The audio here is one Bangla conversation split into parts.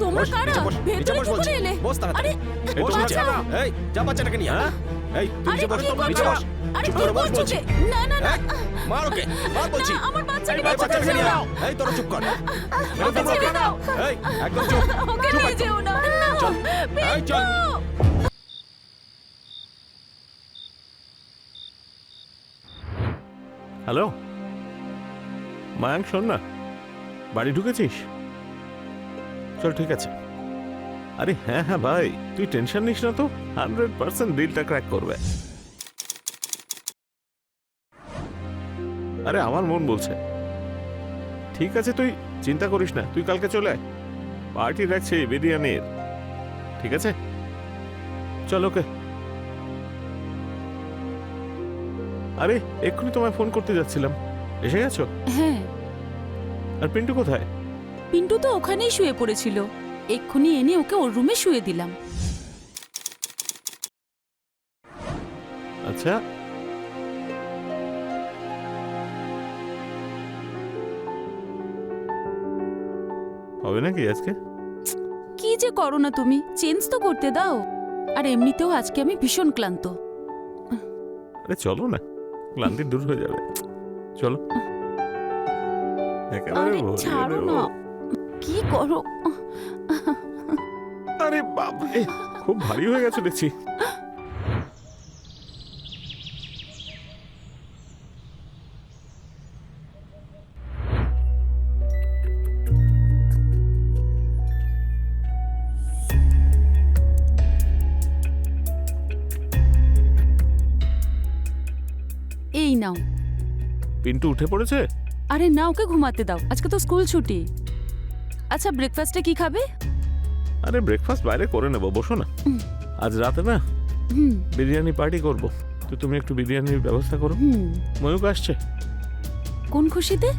তোমরা কারা ভেতরে কি করে এলে? আরে বাঁচাও! এই যা বাচ্চাটাকে নিয়ে এই তুই আরে নিচে বস কি নিচে করছো? বস আরে চুপ কি করে বস করছো বলছি কে? না না না মার ওকে মার বলছি না, আমার বাচ্চাকে এই বাচ্চাটাকে নিয়ে বাঁচাও। নাও এই তোরা চুপ কর ওকে ছেড়ে দাও। এই একদম চুপ ওকে চুপ নিয়ে একদম। যেও না। চল এই চল হ্যালো মায়াঙ্ক, শোন না, বাড়ি ঢুকেছিস? চল ঠিক আছে। আরে হ্যাঁ হ্যাঁ ভাই, তুই টেনশন নিস না তো, 100% ডিলটা ক্র্যাক করবে। আরে আমার মন বলছে। ঠিক আছে, তুই চিন্তা করিস না, তুই কালকে চলে আয়, পার্টি রাখছি বিরিয়ানির। ঠিক আছে, চল ওকে। আরে এক্ষুনি তোমায় ফোন করতে যাচ্ছিলাম, এসে গেছো? হ্যাঁ, আর পিন্টু কোথায়? পিন্টু তো ওখানেই শুয়ে পড়েছিল, এক্ষুনি এনে ওকে ওর রুমে শুয়ে দিলাম। আচ্ছা, হবে নাকি আজকে? কি যে করো না তুমি, চেঞ্জ তো করতে দাও। আর এমনিতেও আজকে আমি ভীষণ ক্লান্ত। আরে চলো না, ক্লান্তি দূর হয়ে যাবে, চলো। একেবারে আরে ভরিয়ে ছাড়ো দেবো। না, কি করো? আরে বাপরে, খুব ভারী হয়ে গেছে দেখছি। এই নাও। পিন্টু উঠে পড়েছে? আরে না, ওকে ঘুমাতে দাও, আজকে তো স্কুল ছুটি। আচ্ছা, ব্রেকফাস্টে কি খাবে? আরে ব্রেকফাস্ট বাইরে করে নেবো, বসো না। আজ রাতে না হুম বিরিয়ানি পার্টি করব, তো তুমি একটু বিরিয়ানির ব্যবস্থা করো। হুম ময়ূক আসছে। কোন খুশিতে?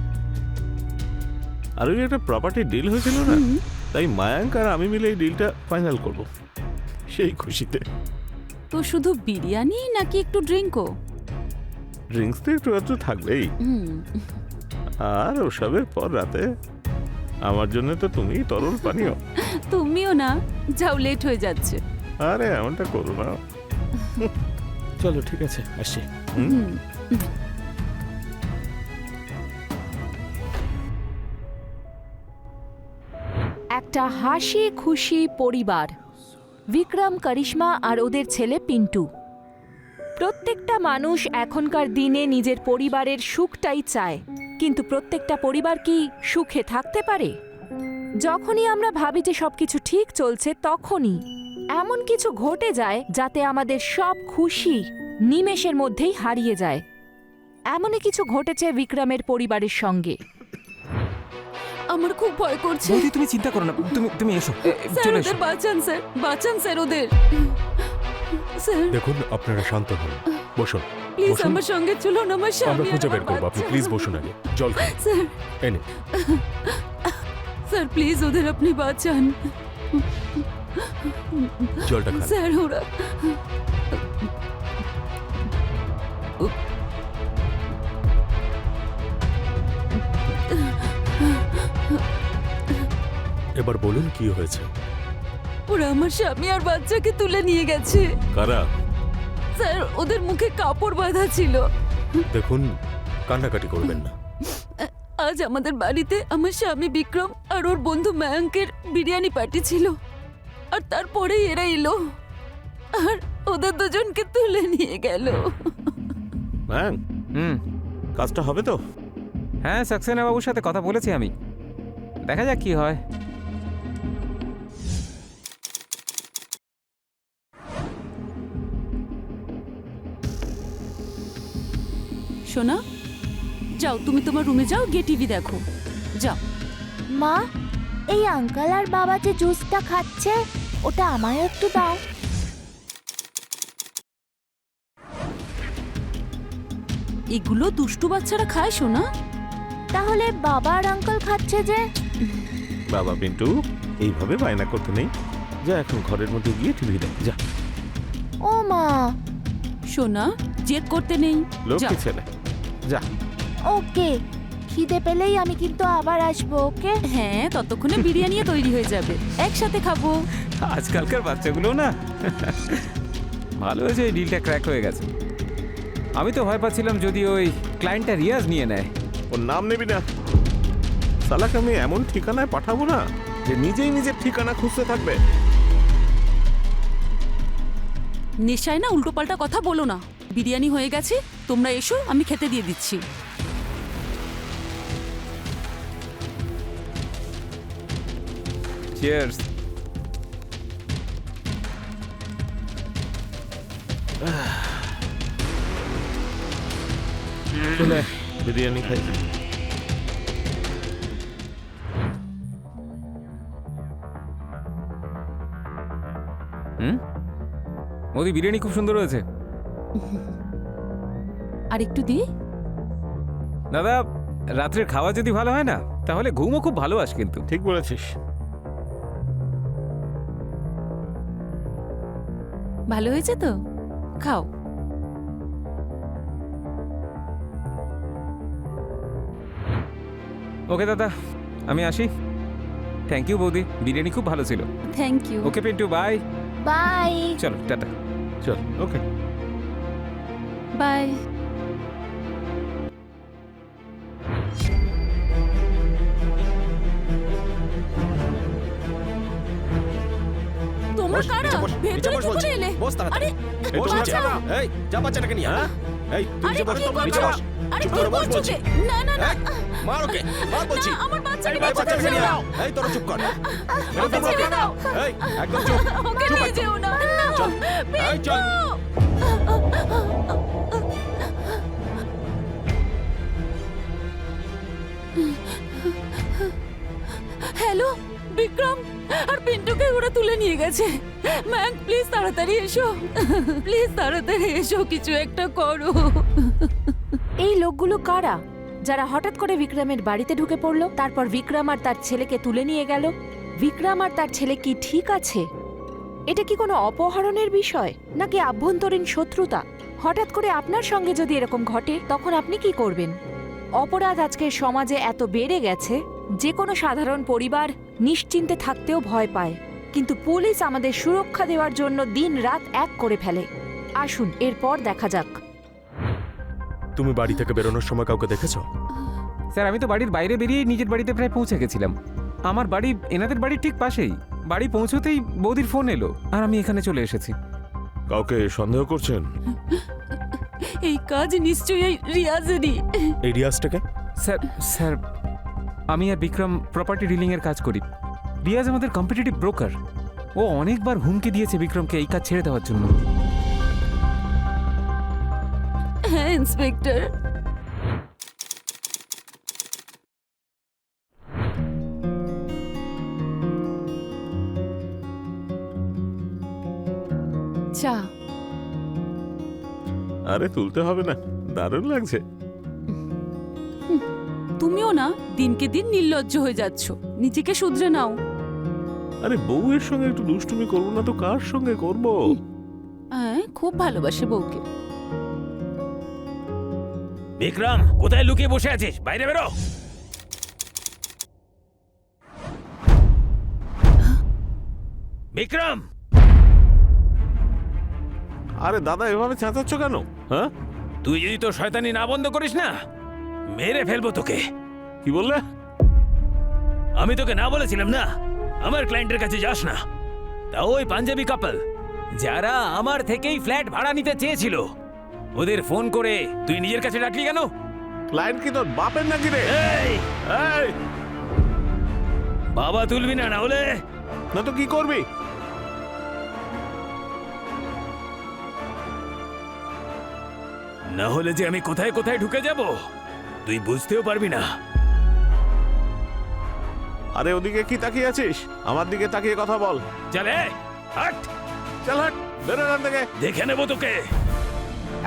আর ওই একটা প্রপার্টি ডিল হয়েছিল না, হুম। তাই মায়াঙ্ক আর আমি মিলে এই ডিলটা ফাইনাল করব, সেই খুশিতে। তো শুধু বিরিয়ানি নাকি একটু ড্রিঙ্কও? ড্রিঙ্কস তো একটু একটু থাকবেই, হুম আর ওসবের পর রাতে আমার জন্য তো তুমিই তরল পানীয়। তুমিও না, যাও, লেট হয়ে যাচ্ছে। আরে এমনটা করো না। চলো ঠিক আছে, আসছি। হুম? হুম একটা হাসি খুশি পরিবার, বিক্রম, করিশ্মা আর ওদের ছেলে পিন্টু। প্রত্যেকটা মানুষ এখনকার দিনে নিজের পরিবারের সুখটাই চায়, কিন্তু প্রত্যেকটা পরিবার কি সুখে থাকতে পারে? যখনই আমরা ভাবি যে সবকিছু ঠিক চলছে, তখনই এমন কিছু ঘটে যায় যাতে আমাদের সব খুশি নিমেষের মধ্যেই হারিয়ে যায়। এমনই কিছু ঘটেছে বিক্রমের পরিবারের সঙ্গে। আমার খুব ভয় করছে। বৌদি তুমি চিন্তা করো না, তুমি এসো স্যার, চলে ওদের এসো। বাঁচান স্যার, বাঁচান স্যার ওদের। স্যার দেখুন, আপনারা শান্ত হন, বসুন। প্লিজ বসুন। আমার সঙ্গে চলুন, আমার আমরা স্বামী আর খুঁজে বের আমার করবো, আপনি বাচ্চা। প্লিজ বসুন আগে। জল খান। স্যার এনে স্যার প্লিজ ওদের আপনি বাঁচান। জলটা খান। স্যার ওরা এবার বলুন কি হয়েছে। ওরা আমার স্বামী আর বাচ্চাকে তুলে নিয়ে গেছে। কারা? স্যার ওদের মুখে কাপড় বাঁধা ছিল। দেখুন, কান্নাকাটি করবেন না। আজ আমাদের বাড়িতে আমার স্বামী বিক্রম আর ওর বন্ধু মায়াঙ্কের বিরিয়ানি পার্টি ছিল, আর তারপরেই এরা এলো আর ওদের দুজনকে তুলে নিয়ে গেল। মায়াঙ্ক, কাজটা হবে তো? হ্যাঁ, সাক্সেনা বাবুর সাথে কথা বলেছি আমি, দেখা যাক কি হয়। সোনা, যাও তুমি তোমার রুমে যাও, গিয়ে টিভি দেখো, যাও। মা, এই আঙ্কেল আর বাবা যে জুসটা খাচ্ছে, ওটা আমায় একটু দাও। এগুলো দুষ্টু বাচ্চারা খায় সোনা। তাহলে বাবা আর আঙ্কেল খাচ্ছে যে? বাবা পিন্টু, এইভাবে বায়না করতে নেই, যা এখন ঘরের মধ্যে গিয়ে টিভি দেখ, যা। ও মা। সোনা, জেদ করতে নেই, যাও। লক্ষ্মী ছেলে, যা। ওকে। খিদে পেলেই আমি কিন্তু আবার আসবো, ওকে? হ্যাঁ, ততক্ষণে বিরিয়ানিও তৈরি হয়ে যাবে, একসাথে খাবো। আজকালকার বাচ্চাগুলো না ভালো হয়েছে, এই ডিলটা ক্র্যাক হয়ে গেছে। আমি তো ভয় পাচ্ছিলাম যদি ওই ক্লায়েন্টটা রিয়াজ নিয়ে নেয়। ওর নাম নিবি না। সালাকে আমি এমন ঠিকানায় পাঠাবো না যে নিজেই নিজের ঠিকানা খুঁজতে থাকবে। নেশায় না উল্টোপাল্টা কথা বলো না। বিরিয়ানি হয়ে গেছে, তোমরা এসো, আমি খেতে দিয়ে দিচ্ছি। চিয়ার্স। শুনে বিরিয়ানি খাই। মোদি বিরিয়ানি খুব সুন্দর হয়েছে। আর একটু দিই। দাদা, রাত্রের খাওয়া যদি ভালো হয় না তাহলে ঘুমও খুব ভালো আসে কিন্তু। ঠিক বলেছিস। ভালো হয়েছে তো, খাও। ওকে দাদা, আমি আসি। থ্যাংক ইউ বৌদি, বিরিয়ানি খুব ভালো ছিল। Thank you. Okay Pintu, bye. Bye. চলো টাটা। চল, ওকে। বাই। তোমরা কারা? ভেতরে কি করে এলে? আরে এই তো বাঁচাও। না। এই যা বাচ্চাটাকে নিয়ে হ্যাঁ? এই তুই আরে নিচে বস, কি নিচে করছো? বস। আরে চুপ কি করে বস করছো বলছি। কে? না না না। মার ওকে, মার বলছি। না, আমার বাচ্চাকে এই বাঁচাতে বাচ্চাটাকে নিয়ে দাও। আয়। এই তোরা চুপ কর। ওকে ছেড়ে দাও। এই একদম চুপ। ওকে নিয়ে যেও না। চল। এই চল। হ্যালো বিক্রম, আর পিন্টুকে ওরা তুলে নিয়ে গেছে। ম্যাম প্লিজ তাড়াতাড়ি এসো, প্লিজ তাড়াতাড়ি এসো, কিছু একটা করো। এই লোকগুলো কারা, যারা হঠাৎ করে বিক্রমের বাড়িতে ঢুকে পড়লো, তারপর বিক্রম আর তার ছেলেকে তুলে নিয়ে গেল? বিক্রম আর তার ছেলে কি ঠিক আছে? এটা কি কোনো অপহরণের বিষয় নাকি আভ্যন্তরীণ শত্রুতা? হঠাৎ করে আপনার সঙ্গে যদি এরকম ঘটে তখন আপনি কি করবেন? অপরাধ আজকের সমাজে এত বেড়ে গেছে, যে কোনো সাধারণ পরিবার নিশ্চিন্তে থাকতেও ভয় পায়, কিন্তু পুলিশ আমাদের সুরক্ষা দেওয়ার জন্য দিন রাত এক করে ফেলে। আসুন এরপর দেখা যাক। তুমি বাড়ি থেকে বেরোনোর সময় কাউকে দেখেছো? স্যার, আমি তো বাড়ির বাইরে বেরিয়ে নিজের বাড়িতে প্রায় পৌঁছে গেছিলাম। আমার বাড়ি এনাদের বাড়ির ঠিক পাশেই। বাড়ি পৌঁছতেই বৌদির ফোন এলো আর আমি এখানে চলে এসেছি। কাউকে সন্দেহ করছেন? এই কাজ নিশ্চয়ই এই রিয়াজেরই। এই রিয়াজটাকে? স্যার স্যার আমি আর বিক্রম প্রপার্টি ডিলিং এর কাজ করি। রিয়াজ আমাদের কম্পিটিটিভ ব্রোকার। ও অনেকবার হুমকি দিয়েছে বিক্রমকে এই কাজ ছেড়ে দেওয়ার জন্য। হ্যাঁ ইন্সপেক্টর। চা। আরে তুলতে হবে না, দারুণ লাগছে। তুমিও না দিনকে দিন নির্লজ্জ হয়ে যাচ্ছ, নিজেকে শুধরে নাও। আরে বউয়ের সঙ্গে একটু দুষ্টুমি করবো না তো কার সঙ্গে করবো? হ্যাঁ, খুব ভালোবাসে বউকে। বিক্রম, কোথায় লুকিয়ে বসে আছিস? বাইরে বেরো। বিক্রম! আরে দাদা, এভাবে চেঁচাচ্ছ কেন? হ্যাঁ, তুই যদি তোর শয়তানি না বন্ধ করিস না, মেরে ফেলবো তোকে। কি বললে? আমি তোকে না বলেছিলাম না আমার ক্লায়েন্টের কাছে যাস না? তা ওই পাঞ্জাবি কাপল যারা আমার থেকেই ফ্ল্যাট ভাড়া নিতে চেয়েছিল, ওদের ফোন করে তুই নিজের কাছে ডাকলি কেন? ক্লায়েন্ট কি তোর বাপের নাকি রে? এই, এই, বাবা তুলবি না, না হলে না তো কি করবি? না হলে যে আমি কোথায় কোথায় ঢুকে যাব তুই বুঝতেও পারবি না। আরে ওদিকে কি তাকিয়ে আছিস? আমার দিকে তাকিয়ে কথা বল। চলে হাট, চল হাট, বেরো এখান থেকে। দেখে নেবো তোকে।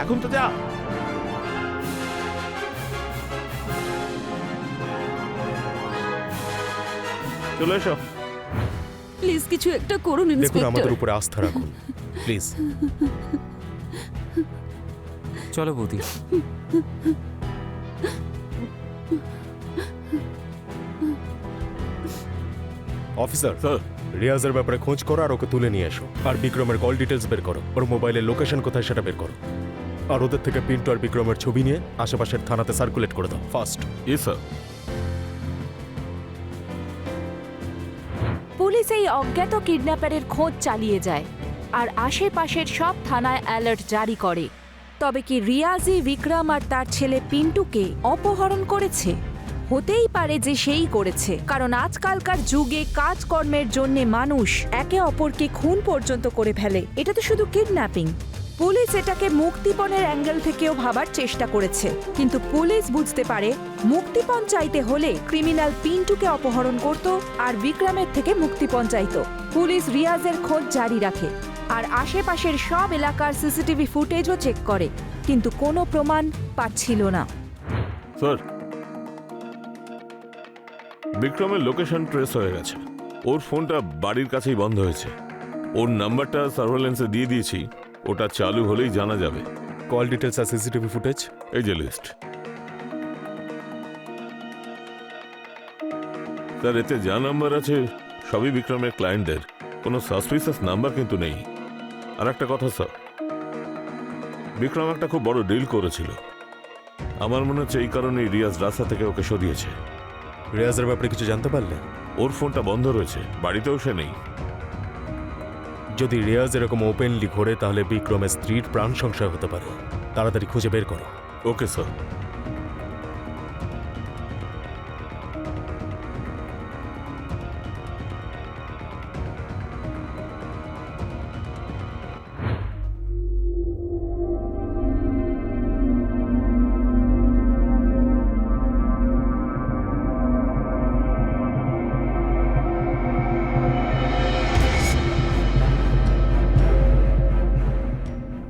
এখন তো যা। চলে এসো। প্লিজ কিছু একটা করুন দেখুন, ইন্সপেক্টর। আমাদের উপরে আস্থা রাখুন প্লিজ। চলো বৌদি। অফিসার স্যার রিয়াজের ব্যাপারে খোঁজ করো আর ওকে তুলে নিয়ে এসো। আর বিক্রমের কল ডিটেলস বের করো, ওর মোবাইলের লোকেশন কোথায় সেটা বের করো। আর ওদের থেকে পিন্টু আর বিক্রমের ছবি নিয়ে আশেপাশের থানাতে সার্কুলেট করে দাও ফাস্ট। Yes sir. পুলিশ এই অজ্ঞাত কিডন্যাপারের খোঁজ চালিয়ে যায় আর আশেপাশের সব থানায় অ্যালার্ট জারি করে। তবে কি রিয়াজই বিক্রম আর তার ছেলে পিন্টুকে অপহরণ করেছে? হতেই পারে যে সেই করেছে, কারণ আজকালকার যুগে কাজকর্মের জন্য মানুষ একে অপরকে খুন পর্যন্ত করে ফেলে। এটা তো শুধু কিডন্যাপিং। পুলিশ এটাকে মুক্তিপণের অ্যাঙ্গেল থেকেও ভাবার চেষ্টা করেছে, কিন্তু পুলিশ বুঝতে পারে মুক্তিপণ চাইতে হলে ক্রিমিনাল পিন্টুকে অপহরণ করত আর বিক্রমের থেকে মুক্তিপণ চাইত। পুলিশ রিয়াজের খোঁজ জারি রাখে আর আশেপাশের সব এলাকার সিসিটিভি ফুটেজও চেক করে, কিন্তু কোনো প্রমাণ পাচ্ছিল না। স্যার বিক্রমের লোকেশন ট্রেস হয়ে গেছে। ওর ফোনটা বাড়ির কাছেই বন্ধ হয়েছে। ওর নাম্বারটা সার্ভেলেন্সে দিয়ে দিয়েছি, ওটা চালু হলেই জানা যাবে। কল ডিটেলস আর সিসিটিভি ফুটেজ এই যে লিস্ট। স্যার এতে যা নাম্বার আছে সবই বিক্রমের ক্লায়েন্টদের, কোনো সাসপিসিয়াস নাম্বার কিন্তু নেই। আর একটা কথা স্যার, বিক্রম একটা খুব বড় ডিল করেছিল। আমার মনে হচ্ছে এই কারণেই রিয়াজ রাস্তা থেকে ওকে সরিয়েছে। রিয়াজের ব্যাপারে কিছু জানতে পারলে? ওর ফোনটা বন্ধ রয়েছে, বাড়িতেও সে নেই। যদি রিয়াজ এরকম ওপেনলি ঘোরে তাহলে বিক্রমের স্ত্রীর প্রাণ সংশয় হতে পারে। তাড়াতাড়ি খুঁজে বের করো। Okay sir.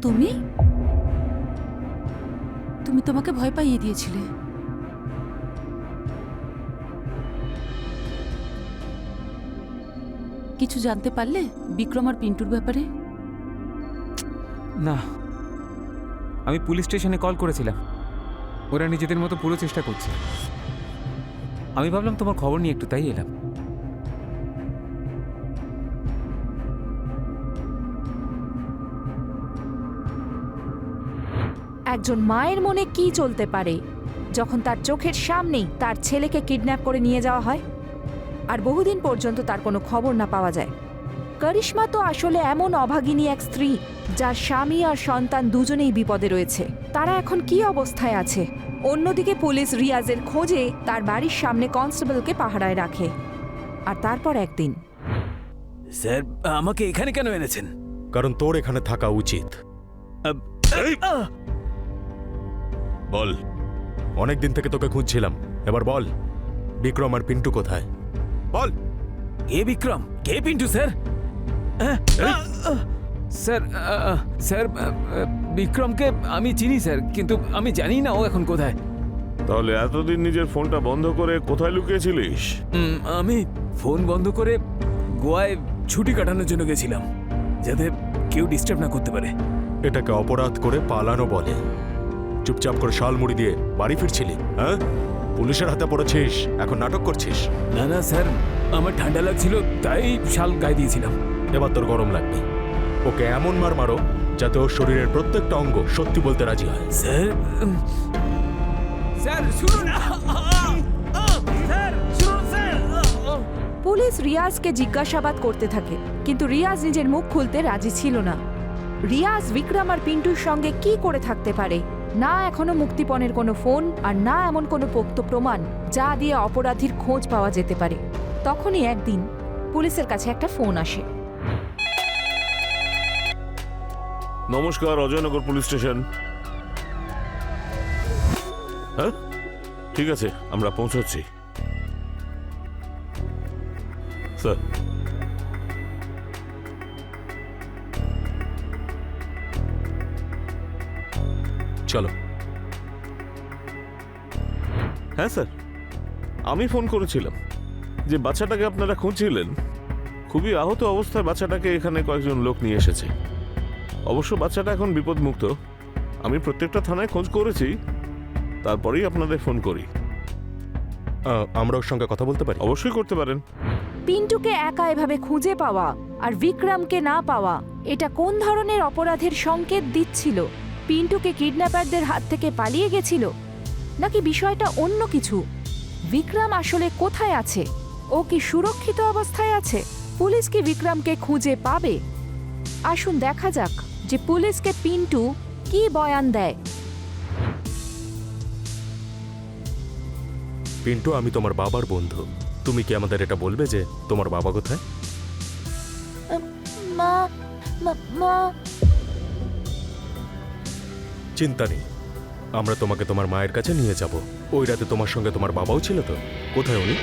তুমি তুমি তোমাকে ভয় পাইয়ে দিয়েছিলে। কিছু জানতে পারলে বিক্রম আর পিন্টুর ব্যাপারে? না, আমি পুলিশ স্টেশনে কল করেছিলাম, ওরা নিজেদের মতো পুরো চেষ্টা করছে। আমি ভাবলাম তোমার খবর নিয়ে একটু, তাই এলাম। একজন মায়ের মনে কি চলতে পারে যখন তার চোখের সামনেই তার ছেলেকে কিডন্যাপ করে নিয়ে যাওয়া হয় আর বহুদিন পর্যন্ত তার কোনো খবর না পাওয়া যায়? করিশ্মা তো আসলে এমন অভাগিনী এক স্ত্রী যার স্বামী আর সন্তান দুজনেই বিপদে রয়েছে। তারা এখন কি অবস্থায় আছে? অন্যদিকে পুলিশ রিয়াজের খোঁজে তার বাড়ির সামনে কনস্টেবলকে পাহারায় রাখে। আর তারপর একদিন, স্যার আমাকে এখানে কেন এনেছেন? কারণ তোর এখানে থাকা উচিত। বল। অনেক দিন থেকে তোকে খুঁজছিলাম, এবার বল বিক্রম আর পিন্টু কোথায়? বল। কে বিক্রম, কে পিন্টু স্যার? স্যার স্যার বিক্রমকে আমি চিনি স্যার, কিন্তু আমি জানি না ও এখন কোথায়। তাহলে এতদিন নিজের ফোনটা বন্ধ করে কোথায় লুকিয়েছিলিস? আমি ফোন বন্ধ করে গোয়ায় ছুটি কাটানোর জন্য গেছিলাম, যাতে কেউ ডিস্টার্ব না করতে পারে। এটাকে অপরাধ করে পালানো বলে। চুপচাপ করে শাল মুড়ি দিয়ে বাড়ি ফিরছিলি, হ্যাঁ? পুলিশের হাতে পড়েছিস, এখন নাটক করছিস। না না স্যার, আমার ঠান্ডা লাগছিল তাই শাল গায়ে দিয়েছিলাম। এবার তোর গরম লাগবে। ওকে এমন মার মারো যাতে ওর শরীরের প্রত্যেকটা অঙ্গ সত্যি বলতে রাজি হয়। স্যার স্যার শুনুন, স্যার শুনুন স্যার। পুলিশ রিয়াজকে জিজ্ঞাসাবাদ করতে থাকে, কিন্তু রিয়াজ নিজের মুখ খুলতে রাজি ছিল না। রিয়াজ বিক্রম আর পিন্টুর সঙ্গে কি করে থাকতে পারে? না এখনো মুক্তিপণের কোনো ফোন আর না এমন কোনো পোক্ত প্রমাণ যা দিয়ে অপরাধীর খোঁজ পাওয়া যেতে পারে। তখনই একদিন পুলিশের কাছে একটা ফোন আসে। নমস্কার, অজয়নগর পুলিশ স্টেশন। হ্যাঁ ঠিক আছে, আমরা পৌঁছচ্ছি। স্যার চলো। হ্যাঁ স্যার, আমি ফোন করেছিলাম যে বাচ্চাটাকে আপনারা খুঁজছিলেন। খুবই আহত অবস্থায় বাচ্চাটাকে এখানে কয়েকজন লোক নিয়ে এসেছে। অবশ্য বাচ্চাটা এখন বিপদমুক্ত। আমি প্রত্যেকটা থানায় খোঁজ করেছি, তারপরেই আপনাদের ফোন করি। আমরা ওর সঙ্গে কথা বলতে পারি? অবশ্যই করতে পারেন। পিন্টুকে একা এভাবে খুঁজে পাওয়া আর বিক্রমকে না পাওয়া এটা কোন ধরনের অপরাধের সংকেত দিচ্ছিল? পিন্টুকে কিডন্যাপারদের হাত থেকে পালিয়ে গেছিল, নাকি বিষয়টা অন্য কিছু? বিক্রম আসলে কোথায় আছে? ও কি সুরক্ষিত অবস্থায় আছে? পুলিশ কি বিক্রমকে খুঁজে পাবে? আসুন দেখা যাক যে পুলিশকে পিন্টু কি বয়ান দেয়। পিন্টু, আমি তোমার বাবার বন্ধু। তুমি কি আমাদের এটা বলবে যে তোমার বাবা কোথায়? মা মা চিন্তা নেই, আমরা তোমাকে তোমার মায়ের কাছে নিয়ে যাব। ওই রাতে তোমার সঙ্গে তোমার বাবাও ছিল তো? কোথায় উনি?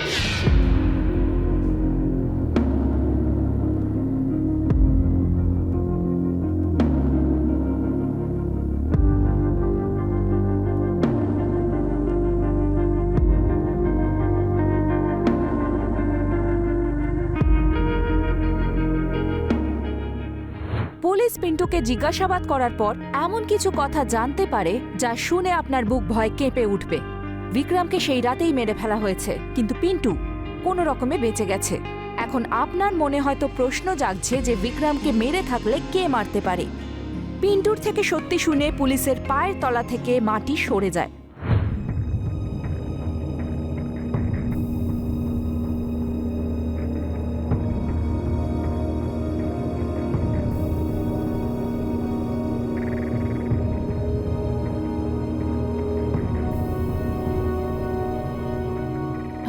পুলিশ পিন্টুকে জিজ্ঞাসাবাদ করার পর এমন কিছু কথা জানতে পারে যা শুনে আপনার বুক ভয় কেঁপে উঠবে। বিক্রমকে সেই রাতেই মেরে ফেলা হয়েছে, কিন্তু পিন্টু কোনো রকমে বেঁচে গেছে। এখন আপনার মনে হয়তো প্রশ্ন জাগছে যে বিক্রমকে মেরে থাকলে কে মারতে পারে। পিন্টুর থেকে সত্যি শুনে পুলিশের পায়ের তলা থেকে মাটি সরে যায়।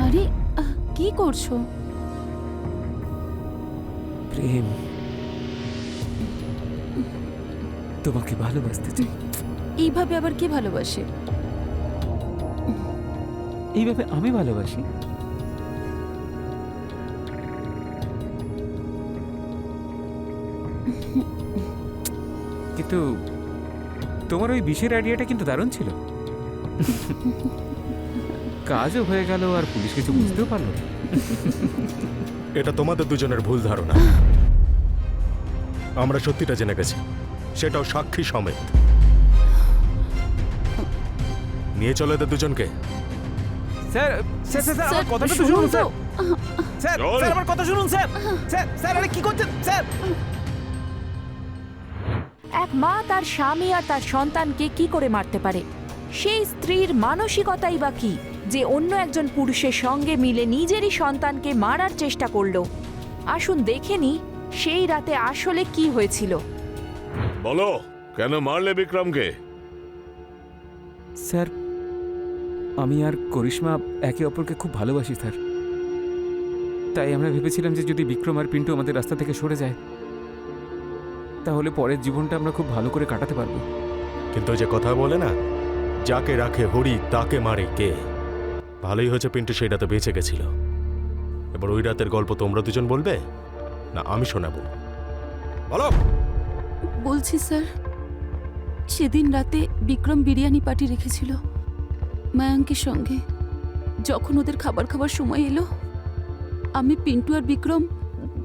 আরে কি করছো? প্রেম, তোমাকে ভালোবাসতে চাই। এইভাবে আবার কে ভালোবাসে? এইভাবে আমি ভালোবাসি। কিন্তু তোমার ওই বিষের আইডিয়াটা কিন্তু দারুণ ছিল। কাজও হয়ে গেল আর পুলিশ কিছু বুঝতেও পারলো না। এটা তোমাদের দুজনের ভুল ধারণা। আমরা সত্যিটা জেনে গেছি, সেটাও সাক্ষী সমেত। নিয়ে চলো এদের দুজনকে। স্যার স্যার স্যার স্যার, আমার কথাটা তো শুনুন শুনুন তো। স্যার। স্যার স্যার আমার কথা শুনুন স্যার। স্যার স্যার আরে কি করছেন স্যার? এক মা তার স্বামী আর তার সন্তানকে কি করে মারতে পারে? সেই স্ত্রীর মানসিকতাই বা কি যে অন্য একজন পুরুষের সঙ্গে মিলে নিজেরই সন্তানকে মারার চেষ্টা করলো? আসুন দেখে নি সেই রাতে আসলে কি হয়েছিল। বলো, কেন মারলে বিক্রমকে? স্যার, আমি আর করিশ্মা একে অপরকে খুব ভালোবাসি স্যার। তাই আমরা ভেবেছিলাম যে যদি বিক্রম আর পিন্টু আমাদের রাস্তা থেকে সরে যায় তাহলে পরের জীবনটা আমরা খুব ভালো করে কাটাতে পারবো। কিন্তু ওই যে কথা বলে না, যাকে রাখে হরি তাকে মারে কে। ভালোই হয়েছে পিন্টু সেই রাতে বেঁচে গেছিল। এবার ওই রাতের গল্প তোমরা দুজন বলবে না আমি শোনাবো? বলো। বলছি স্যার, সেদিন রাতে বিক্রম বিরিয়ানি পার্টি রেখেছিল মায়াঙ্কের সঙ্গে। যখন ওদের খাবার খাবার সময় এলো, আমি পিন্টু আর বিক্রম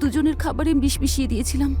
দুজনের খাবারে বিষ মিশিয়ে দিয়েছিলাম।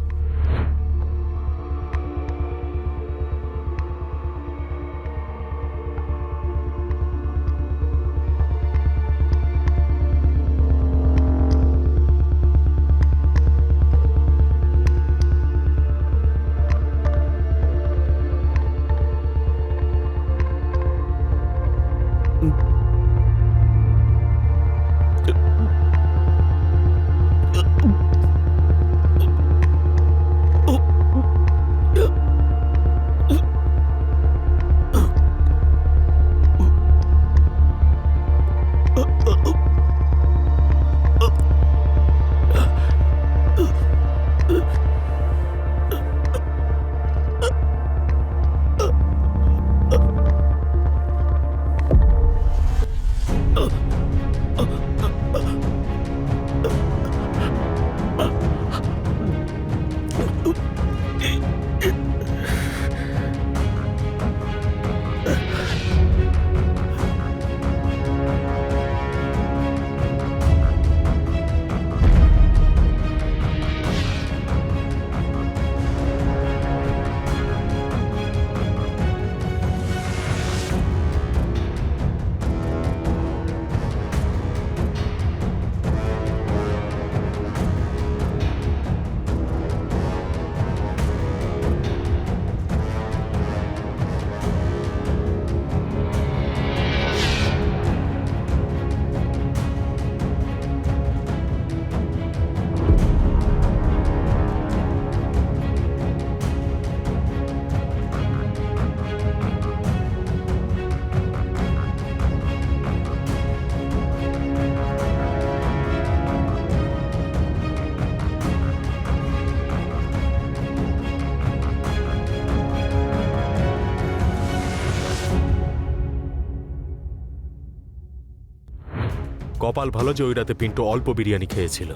কপাল ভালো যে ওই রাতে পিন্টু অল্প বিরিয়ানি খেয়েছিল,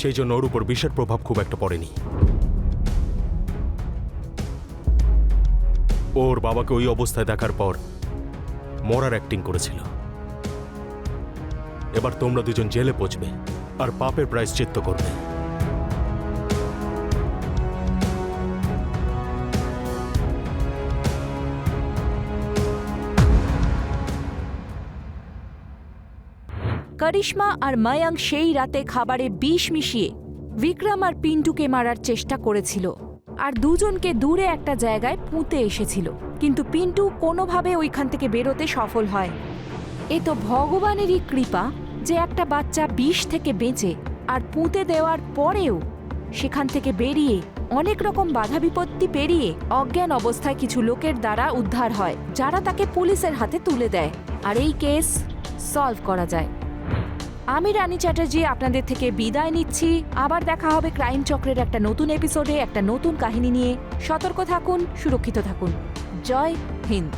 সেই জন্য ওর উপর বিষের প্রভাব খুব একটা পড়েনি। ওর বাবাকে ওই অবস্থায় দেখার পর মরার অ্যাক্টিং করেছিল। এবার তোমরা দুজন জেলে পৌঁছবে আর পাপের প্রায়শ্চিত্ত করবে। করিশ্মা আর মায়াঙ্ক সেই রাতে খাবারে বিষ মিশিয়ে বিক্রম আর পিন্টুকে মারার চেষ্টা করেছিল আর দুজনকে দূরে একটা জায়গায় পুঁতে এসেছিল, কিন্তু পিন্টু কোনোভাবে ওইখান থেকে বেরোতে সফল হয়। এ তো ভগবানেরই কৃপা যে একটা বাচ্চা বিষ থেকে বেঁচে আর পুঁতে দেওয়ার পরেও সেখান থেকে বেরিয়ে অনেক রকম বাধা বিপত্তি পেরিয়ে অজ্ঞান অবস্থায় কিছু লোকের দ্বারা উদ্ধার হয়, যারা তাকে পুলিশের হাতে তুলে দেয় আর এই কেস সলভ করা যায়। আমি রানী চ্যাটার্জি আপনাদের থেকে বিদায় নিচ্ছি। আবার দেখা হবে ক্রাইম চক্রের একটা নতুন এপিসোডে একটা নতুন কাহিনী নিয়ে। সতর্ক থাকুন, সুরক্ষিত থাকুন। জয় হিন্দ।